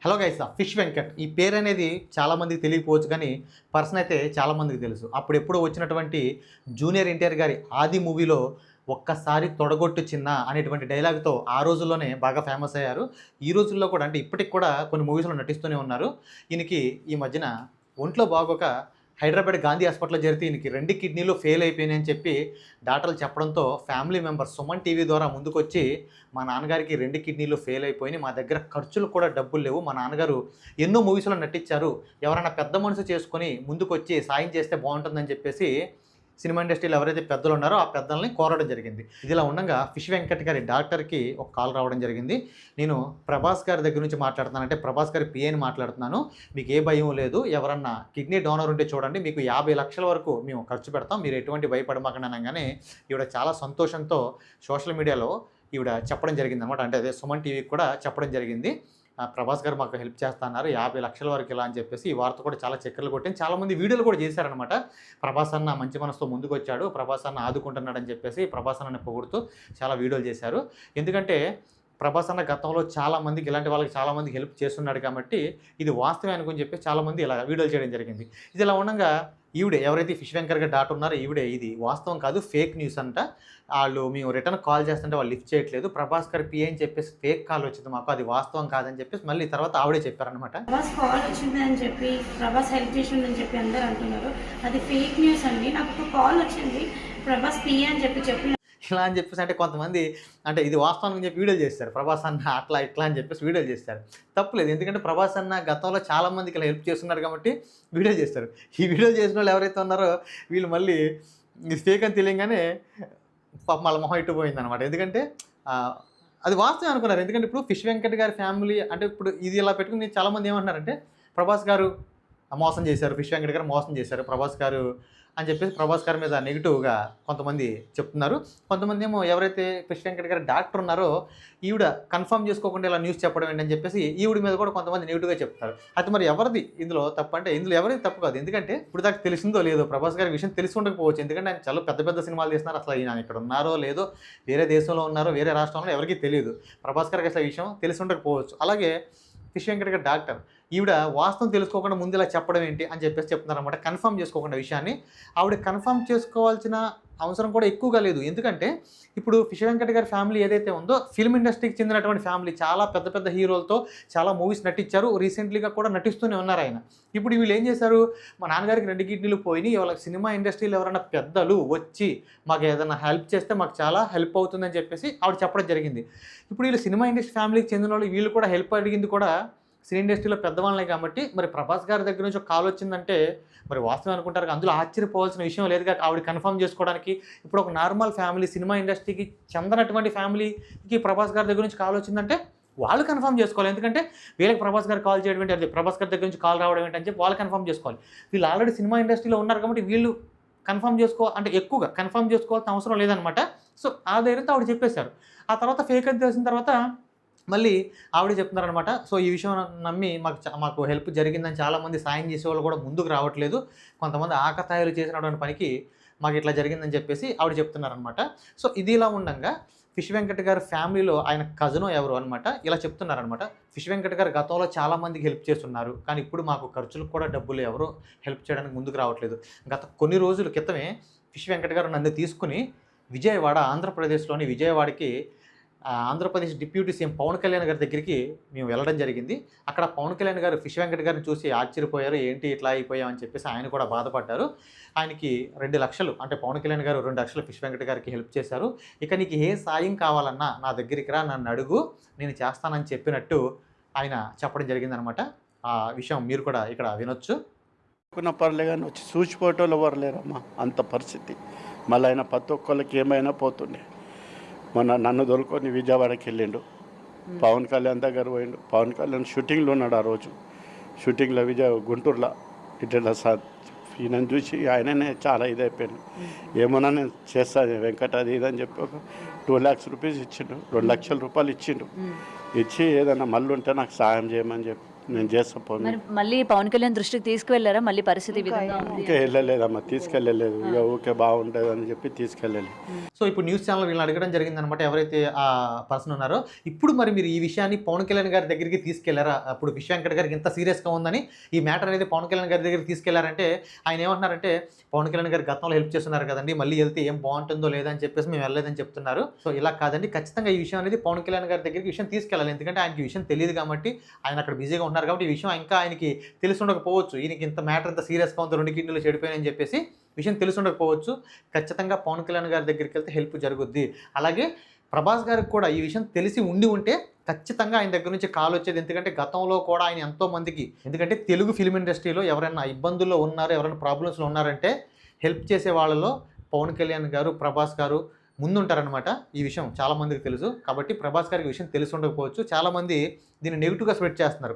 Hello guys, fish Venkat ఈ పేరు అనేది చాలామందికి తెలియకపోవచ్చు, కానీ పర్సన్ అయితే చాలామందికి తెలుసు. అప్పుడెప్పుడో వచ్చినటువంటి జూనియర్ ఎన్టీఆర్ గారి ఆది మూవీలో ఒక్కసారి తొడగొట్టు చిన్న అనేటువంటి డైలాగ్తో ఆ రోజుల్లోనే బాగా ఫేమస్ అయ్యారు. ఈ రోజుల్లో కూడా, అంటే ఇప్పటికి కూడా కొన్ని మూవీస్లో నటిస్తూనే ఉన్నారు. ఈయనకి ఈ మధ్యన ఒంట్లో బాగోక హైదరాబాద్ గాంధీ హాస్పిటల్లో చేరితే ఈయనకి 2 కిడ్నీలు ఫెయిల్ అయిపోయినాయని చెప్పి డాక్టర్లు చెప్పడంతో ఫ్యామిలీ మెంబర్ సుమన్ టీవీ ద్వారా ముందుకొచ్చి, మా నాన్నగారికి 2 కిడ్నీలు ఫెయిల్ అయిపోయినాయి, మా దగ్గర ఖర్చులు కూడా డబ్బులు లేవు, మా నాన్నగారు ఎన్నో మూవీస్లో నటించారు, ఎవరైనా పెద్ద మనసు చేసుకొని ముందుకొచ్చి సాయం చేస్తే బాగుంటుందని చెప్పేసి సినిమా ఇండస్ట్రీలో ఎవరైతే పెద్దలు ఉన్నారో ఆ పెద్దల్ని కోరడం జరిగింది. ఇదిలా ఉండగా ఫిష్ వెంకట్ గారి డాక్టర్కి ఒక కాల్ రావడం జరిగింది. నేను ప్రభాస్ గారి దగ్గర నుంచి మాట్లాడుతున్నాను, అంటే ప్రభాస్ గారి పిఏని మాట్లాడుతున్నాను. మీకు ఏ భయం లేదు, ఎవరన్నా కిడ్నీ డోనర్ ఉంటే చూడండి, మీకు 50 లక్షల వరకు మేము ఖర్చు పెడతాం, మీరు ఎటువంటి భయపడమాకండి అనగానే ఈవిడ చాలా సంతోషంతో సోషల్ మీడియాలో ఈవిడ చెప్పడం జరిగిందనమాట. అంటే అదే సుమన్ టీవీకి కూడా చెప్పడం జరిగింది. ప్రభాస్ గారు మాకు హెల్ప్ చేస్తున్నారు 50 లక్షల వరకు ఇలా అని చెప్పేసి. ఈ వార్త కూడా చాలా చక్కర్లు కొట్టింది. చాలామంది వీడియోలు కూడా చేశారనమాట. ప్రభాస్ అన్న మంచి మనసుతో ముందుకొచ్చాడు, ప్రభాస్ అన్న ఆదుకుంటున్నాడని చెప్పేసి ప్రభాస్ అన్నని పొగుడుతూ చాలా వీడియోలు చేశారు. ఎందుకంటే ప్రభాస్ అన్న గతంలో చాలామందికి, ఇలాంటి వాళ్ళకి చాలామందికి హెల్ప్ చేస్తున్నాడు కాబట్టి ఇది వాస్తవమే అనుకుని చెప్పి చాలామంది ఇలా వీడియోలు చేయడం జరిగింది. ఇది ఇలా ఉండగా ఈవిడే ఎవరైతే ఫిష్ వెంకర్ గారు డాట్ ఉన్నారో ఈవిడే ఇది వాస్తవం కాదు, ఫేక్ న్యూస్ అంట, వాళ్ళు మేము రిటర్న్ కాల్ చేస్తుంటే వాళ్ళు లిఫ్ట్ చేయట్లేదు, ప్రభాస్ గారి పిఏ అని చెప్పేసి ఫేక్ కాల్ వచ్చింది మాకు, అది వాస్తవం కాదని చెప్పేసి మళ్ళీ తర్వాత ఆవిడే చెప్పారనమాట. ప్రభాస్ కాల్ వచ్చింది అని చెప్పి, ప్రభాస్ హెల్ప్ చేసిందని చెప్పి అందరూ అంటున్నారు. అది ఫేక్ న్యూస్ అండి. నాకు ఒక కాల్ వచ్చింది, ప్రభాస్ పిఏ అని చెప్పి ఇలా అని చెప్పేసి, అంటే కొంతమంది అంటే ఇది వాస్తవం అని చెప్పి వీడియోలు చేస్తారు, ప్రభాస్ అన్న అట్లా ఇట్లా అని చెప్పేసి వీడియోలు చేస్తారు. తప్పులేదు, ఎందుకంటే ప్రభాస్ అన్న గతంలో చాలామందికి ఇలా హెల్ప్ చేస్తున్నారు కాబట్టి వీడియో చేస్తారు. ఈ వీడియో చేసిన వాళ్ళు ఎవరైతే ఉన్నారో వీళ్ళు మళ్ళీ ఇది ఫేక్ అని తెలియగానే పాపం వాళ్ళ మొహం ఇట్టుపోయిందనమాట. ఎందుకంటే అది వాస్తవం అనుకున్నారు. ఎందుకంటే ఇప్పుడు ఫిష్ వెంకట్ గారి ఫ్యామిలీ అంటే ఇప్పుడు ఇది ఇలా పెట్టుకుని చాలామంది ఏమంటున్నారంటే ప్రభాస్ గారు మోసం చేశారు, ఫిష్ వెంకట్ గారు మోసం చేశారు ప్రభాస్ గారు అని చెప్పేసి ప్రభాస్ గారి మీద నెగిటివ్గా కొంతమంది చెప్తున్నారు. కొంతమంది ఏమో ఎవరైతే ఫిష్ వెంకట్ గారి డాక్టర్ ఉన్నారో ఈవిడ కన్ఫర్మ్ చేసుకోకుండా ఇలా న్యూస్ చెప్పడం ఏంటని చెప్పేసి ఈవిడ మీద కూడా కొంతమంది నెగిటివ్గా చెప్తారు. అయితే మరి ఎవరిది ఇందులో తప్పు అంటే ఇందులో ఎవరిది తప్పు కాదు. ఎందుకంటే ఇప్పుడు దాకా తెలిసిందో లేదో ప్రభాస్ గారి విషయం తెలిసి ఉండకపోవచ్చు. ఎందుకంటే ఆయన చాలా పెద్ద పెద్ద సినిమాలు చేస్తున్నారు, అసలు ఆయన ఇక్కడ ఉన్నారో లేదో, వేరే దేశంలో ఉన్నారో వేరే రాష్ట్రంలో ఎవరికీ తెలియదు. ప్రభాస్ గారికి అసలు విషయం తెలిసి ఉండకపోవచ్చు. అలాగే ఫిష్ వెంకట్ గారి డాక్టర్ ఈవిడ వాస్తవం తెలుసుకోకుండా ముందు ఇలా చెప్పడం ఏంటి అని చెప్పేసి చెప్తున్నారన్నమాట. కన్ఫర్మ్ చేసుకోకుండా విషయాన్ని ఆవిడ కన్ఫర్మ్ చేసుకోవాల్సిన అవసరం కూడా ఎక్కువగా లేదు. ఎందుకంటే ఇప్పుడు ఫిష్ వెంకట్ గారి ఫ్యామిలీ ఏదైతే ఉందో ఫిల్మ్ ఇండస్ట్రీకి చెందినటువంటి ఫ్యామిలీ, చాలా పెద్ద పెద్ద హీరోలతో చాలా మూవీస్ నటించారు, రీసెంట్లీగా కూడా నటిస్తూనే ఉన్నారు ఆయన. ఇప్పుడు వీళ్ళు ఏం చేశారు, మా నాన్నగారికి 2 కిడ్నీలు పోయినాయి, వాళ్ళకి సినిమా ఇండస్ట్రీలో ఎవరైనా పెద్దలు వచ్చి మాకు ఏదైనా హెల్ప్ చేస్తే మాకు చాలా హెల్ప్ అవుతుందని చెప్పేసి ఆవిడ చెప్పడం జరిగింది. ఇప్పుడు వీళ్ళు సినిమా ఇండస్ట్రీ ఫ్యామిలీకి చెందిన వాళ్ళు, వీళ్ళు కూడా హెల్ప్ అడిగింది కూడా సినీ ఇండస్ట్రీలో పెద్దవాళ్ళే కాబట్టి మరి ప్రభాస్ గారి దగ్గర నుంచి ఒక కాల్ వచ్చిందంటే మరి వాస్తవం అనుకుంటారు. అందులో ఆశ్చర్యపోవాల్సిన విషయం లేదుగా ఆవిడ కన్ఫర్మ్ చేసుకోవడానికి. ఇప్పుడు ఒక నార్మల్ ఫ్యామిలీ, సినిమా ఇండస్ట్రీకి చెందనటువంటి ఫ్యామిలీకి ప్రభాస్ గారి దగ్గర నుంచి కాల్ వచ్చిందంటే వాళ్ళు కన్ఫర్మ్ చేసుకోవాలి. ఎందుకంటే వీళ్ళకి ప్రభాస్ గారు కాల్ చేయడం ఏంటి, అది ప్రభాస్ గారి దగ్గర నుంచి కాల్ రావడం ఏంటి అని చెప్పి వాళ్ళు కన్ఫర్మ్ చేసుకోవాలి. వీళ్ళు ఆల్రెడీ సినిమా ఇండస్ట్రీలో ఉన్నారు కాబట్టి వీళ్ళు కన్ఫర్మ్ అంటే ఎక్కువగా కన్ఫర్మ్ చేసుకోవాల్సిన అవసరం లేదనమాట. సో ఆ ధైర్యంతో ఆవిడ చెప్పేశారు. ఆ తర్వాత ఫేక్ అని తెలిసిన తర్వాత మళ్ళీ ఆవిడే చెప్తున్నారనమాట. సో ఈ విషయం నమ్మి మాకు హెల్ప్ జరిగిందని చాలామంది సాయం చేసేవాళ్ళు కూడా ముందుకు రావట్లేదు, కొంతమంది ఆకతాయిలు చేసినటువంటి పనికి మాకు ఇట్లా జరిగిందని చెప్పేసి ఆవిడ చెప్తున్నారనమాట. సో ఇది ఇలా ఉండగా ఫిష్ వెంకట్ గారి ఫ్యామిలీలో ఆయన కజనో ఎవరు అనమాట ఇలా చెప్తున్నారనమాట. ఫిష్ వెంకట్ గారు గతంలో చాలామందికి హెల్ప్ చేస్తున్నారు, కానీ ఇప్పుడు మాకు ఖర్చులకు కూడా డబ్బులు ఎవరు హెల్ప్ చేయడానికి ముందుకు రావట్లేదు. గత కొన్ని రోజుల క్రితమే ఫిష్ వెంకట్ గారు నన్ను తీసుకుని విజయవాడ, ఆంధ్రప్రదేశ్లోని విజయవాడకి ఆంధ్రప్రదేశ్ డిప్యూటీ సీఎం పవన్ కళ్యాణ్ గారి దగ్గరికి మేము వెళ్ళడం జరిగింది. అక్కడ పవన్ కళ్యాణ్ గారు ఫిష్ వెంకట్ గారిని చూసి ఆశ్చర్యపోయారు, ఏంటి ఇట్లా అయిపోయామని చెప్పేసి ఆయన కూడా బాధపడ్డారు. ఆయనకి 2 లక్షలు, అంటే పవన్ కళ్యాణ్ గారు 2 లక్షలు ఫిష్ వెంకట్ గారికి హెల్ప్ చేశారు. ఇక నీకు ఏ సాయం కావాలన్నా నా దగ్గరికి రా, నన్ను అడుగు, నేను చేస్తానని చెప్పినట్టు ఆయన చెప్పడం జరిగిందనమాట. ఆ విషయం మీరు కూడా ఇక్కడ వినొచ్చు. పర్లే కానీ వచ్చి చూసిపోయేటోళ్ళు ఎవరు లేరమ్మా, అంత పరిస్థితి. మళ్ళీ ఆయన ప్రతి ఒక్కళ్ళకి ఏమైనా పోతుండే. మొన్న నన్ను దొరుకొని విజయవాడకి వెళ్ళిండు, పవన్ కళ్యాణ్ దగ్గర పోయిండు. పవన్ కళ్యాణ్ షూటింగ్లో ఉన్నాడు ఆ రోజు, షూటింగ్లో గుంటూరులో. ఇట్లా ఈయనను చూసి ఆయననే చాలా ఇదైపోయాడు. ఏమన్నా నేను చేస్తాను వెంకట అది ఇదని చెప్పి ఒక 2 lakhs రూపీస్ ఇచ్చిండు, 2 లక్షల రూపాయలు ఇచ్చిండు. ఇచ్చి ఏదన్నా మళ్ళీ ఉంటే నాకు సహాయం చేయమని చెప్పి నేను చేస్తా ఫోన్. మరి మళ్ళీ పవన్ కళ్యాణ్ దృష్టికి తీసుకువెళ్ళారా మళ్ళీ పరిస్థితి ఈ విధంగా ఉంది? ఇంకా వెళ్ళలేదమ్మా, తీసుకెళ్ళలేదు. ఇక ఊకే బాగుంటుంది అని చెప్పి తీసుకెళ్ళలేదు. సో ఇప్పుడు న్యూస్ ఛానల్ వీళ్ళని అడగడం జరిగిందనమాట, ఎవరైతే ఆ పర్సన్ ఉన్నారో. ఇప్పుడు మరి మీరు ఈ విషయాన్ని పవన్ కళ్యాణ్ గారి దగ్గరికి తీసుకెళ్లారా? అప్పుడు విష్ వెంకట్ గారికి ఇంత సీరియస్గా ఉందని ఈ మ్యాటర్ అనేది పవన్ కళ్యాణ్ గారి దగ్గరికి తీసుకెళ్లారంటే ఆయన ఏమంటున్నారంటే, పవన్ కళ్యాణ్ గారు గతంలో హెల్ప్ చేస్తున్నారు కదండి, మళ్ళీ వెళ్తే ఏం బాగుంటుందో లేదని చెప్పేసి మేము వెళ్ళలేదని చెప్తున్నారు. సో ఇలా కాదండి, ఖచ్చితంగా ఈ విషయం అనేది పవన్ కళ్యాణ్ గారి దగ్గరికి విషయం తీసుకెళ్ళాలి. ఎందుకంటే ఆయనకి ఈ విషయం తెలియదు కాబట్టి, ఆయన అక్కడ బిజీగా ఉన్నారు కాబట్టి ఈ విషయం ఇంకా ఆయనకి తెలిసి ఉండకపోవచ్చు. ఈయనకి ఇంత మ్యాటర్ ఇంత సీరియస్గా ఉంది, 2 కిడ్నీలు చెడిపోయాయని చెప్పేసి విషయం తెలిసి ఉండకపోవచ్చు. ఖచ్చితంగా పవన్ కళ్యాణ్ గారి దగ్గరికి వెళ్తే హెల్ప్ జరుగుద్ది. అలాగే ప్రభాస్ గారికి కూడా ఈ విషయం తెలిసి ఉంటే ఖచ్చితంగా ఆయన దగ్గర నుంచి కాల్ వచ్చేది. ఎందుకంటే గతంలో కూడా ఆయన ఎంతోమందికి, ఎందుకంటే తెలుగు ఫిల్మ్ ఇండస్ట్రీలో ఎవరైనా ఇబ్బందుల్లో ఉన్నారు, ఎవరైనా ప్రాబ్లమ్స్లో ఉన్నారంటే హెల్ప్ చేసే వాళ్ళలో పవన్ కళ్యాణ్ గారు, ప్రభాస్ గారు ముందుంటారనమాట. ఈ విషయం చాలామందికి తెలుసు. కాబట్టి ప్రభాస్ గారికి విషయం తెలిసి ఉండకపోవచ్చు. చాలామంది దీన్ని నెగిటివ్గా స్ప్రెడ్ చేస్తున్నారు.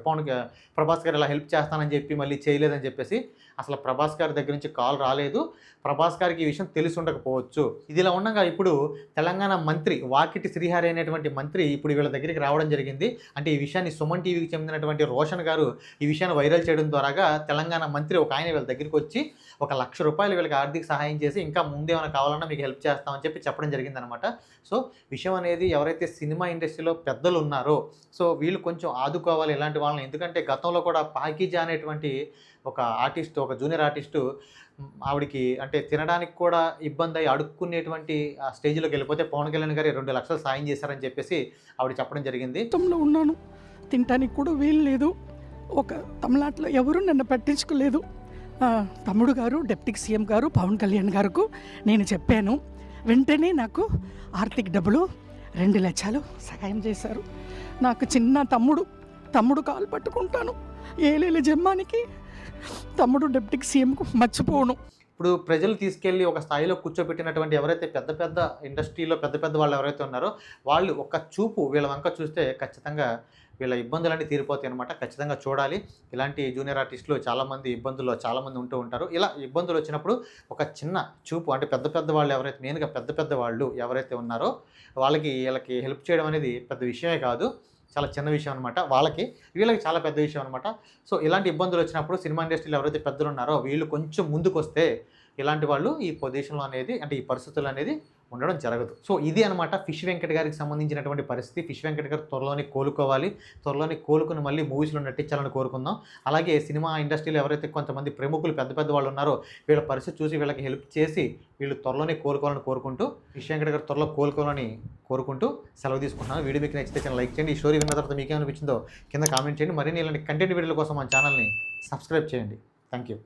ప్రభాస్ గారు ఇలా హెల్ప్ చేస్తానని చెప్పి మళ్ళీ చేయలేదని చెప్పేసి. అసలు ప్రభాస్ గారి దగ్గర నుంచి కాల్ రాలేదు. ప్రభాస్ గారికి ఈ విషయం తెలిసి ఉండకపోవచ్చు. ఇది ఇలా ఉండగా ఇప్పుడు తెలంగాణ మంత్రి వాకిటి శ్రీహరి అనేటువంటి మంత్రి ఇప్పుడు వీళ్ళ దగ్గరికి రావడం జరిగింది. అంటే ఈ విషయాన్ని సుమన్ టీవీకి చెందినటువంటి రోషన్ గారు ఈ విషయాన్ని వైరల్ చేయడం ద్వారాగా తెలంగాణ మంత్రి ఒక ఆయన వీళ్ళ దగ్గరికి వచ్చి ₹1,00,000 వీళ్ళకి ఆర్థిక సహాయం చేసి ఇంకా ముందేమైనా కావాలన్నా మీకు హెల్ప్ చేస్తామని చెప్పి చెప్పడం జరిగిందనమాట. సో విషయం అనేది ఎవరైతే సినిమా ఇండస్ట్రీలో పెద్దలు ఉన్నారో సో వీళ్ళు కొంచెం ఆదుకోవాలి ఇలాంటి వాళ్ళని. ఎందుకంటే గతంలో కూడా పాకీజా అనేటువంటి ఒక ఆర్టిస్టు, ఒక జూనియర్ ఆర్టిస్టు, ఆవిడికి అంటే తినడానికి కూడా ఇబ్బంది అయ్యి అడుక్కునేటువంటి ఆ స్టేజ్లోకి వెళ్ళిపోతే పవన్ కళ్యాణ్ గారు 2 లక్షలు సాయం చేశారని చెప్పేసి ఆవిడ చెప్పడం జరిగింది. మొత్తంలో ఉన్నాను, తినడానికి కూడా వీలు లేదు. ఒక తమిళనాడులో ఎవరు నన్ను పట్టించుకోలేదు. తమ్ముడు గారు, డిప్యూటీ సీఎం గారు, పవన్ కళ్యాణ్ గారికి నేను చెప్పాను. వెంటనే నాకు ఆర్థిక డబ్బులు 2 లక్షలు సహాయం చేశారు. నాకు చిన్న తమ్ముడు కాలు పట్టుకుంటాను. ఏలేలి జమ్మానికి తమ్ముడు డిప్యూటీ సీఎంకు మర్చిపోను. ఇప్పుడు ప్రజలు తీసుకెళ్ళి ఒక స్థాయిలో కూర్చోబెట్టినటువంటి ఎవరైతే పెద్ద ఇండస్ట్రీలో పెద్ద వాళ్ళు ఎవరైతే ఉన్నారో వాళ్ళు ఒక చూపు వీళ్ళ వంక చూస్తే ఖచ్చితంగా వీళ్ళ ఇబ్బందులన్నీ తీరిపోతాయి అనమాట. ఖచ్చితంగా చూడాలి. ఇలాంటి జూనియర్ ఆర్టిస్టులు చాలామంది ఇబ్బందుల్లో చాలామంది ఉంటూ ఉంటారు. ఇలా ఇబ్బందులు వచ్చినప్పుడు ఒక చిన్న చూపు అంటే పెద్ద వాళ్ళు ఎవరైతే మెయిన్గా పెద్ద వాళ్ళు ఎవరైతే ఉన్నారో వీళ్ళకి హెల్ప్ చేయడం అనేది పెద్ద విషయమే కాదు, చాలా చిన్న విషయం అనమాట. వీళ్ళకి చాలా పెద్ద విషయం అనమాట. సో ఇలాంటి ఇబ్బందులు వచ్చినప్పుడు సినిమా ఇండస్ట్రీలో ఎవరైతే పెద్దలు ఉన్నారో వీళ్ళు కొంచెం ముందుకు వస్తే ఇలాంటి వాళ్ళు ఈ పొజిషన్లో అనేది అంటే ఈ పరిస్థితులు అనేది ఉండడం జరగదు. సో ఇది అనమాట ఫిష్ వెంకట్ గారికి సంబంధించినటువంటి పరిస్థితి. ఫిష్ వెంకట్ గారు త్వరలోనే కోలుకోవాలి. త్వరలోనే కోలుకుని మళ్ళీ మూవీస్లో నటించాలని కోరుకుందాం. అలాగే సినిమా ఇండస్ట్రీలో ఎవరైతే కొంతమంది ప్రముఖులు పెద్ద వాళ్ళు ఉన్నారో వీళ్ళ పరిస్థితి చూసి వీళ్ళకి హెల్ప్ చేసి వీళ్ళు త్వరలోనే కోలుకోవాలని కోరుకుంటూ, ఫిష్ వెంకట్ గారు త్వరలో కోలుకోవాలని కోరుకుంటూ సెలవు తీసుకుంటున్నాను. వీడియో మీకు నచ్చితే ఛానల్ లైక్ చేయండి. ఈ స్టోరీ విన్న తర్వాత మీకు ఏమనిపించిందో కింద కామెంట్ చేయండి. మరిన్ని ఇలాంటి కంటెంట్ వీడియోల కోసం మన ఛానల్ని సబ్స్క్రైబ్ చేయండి. Thank you.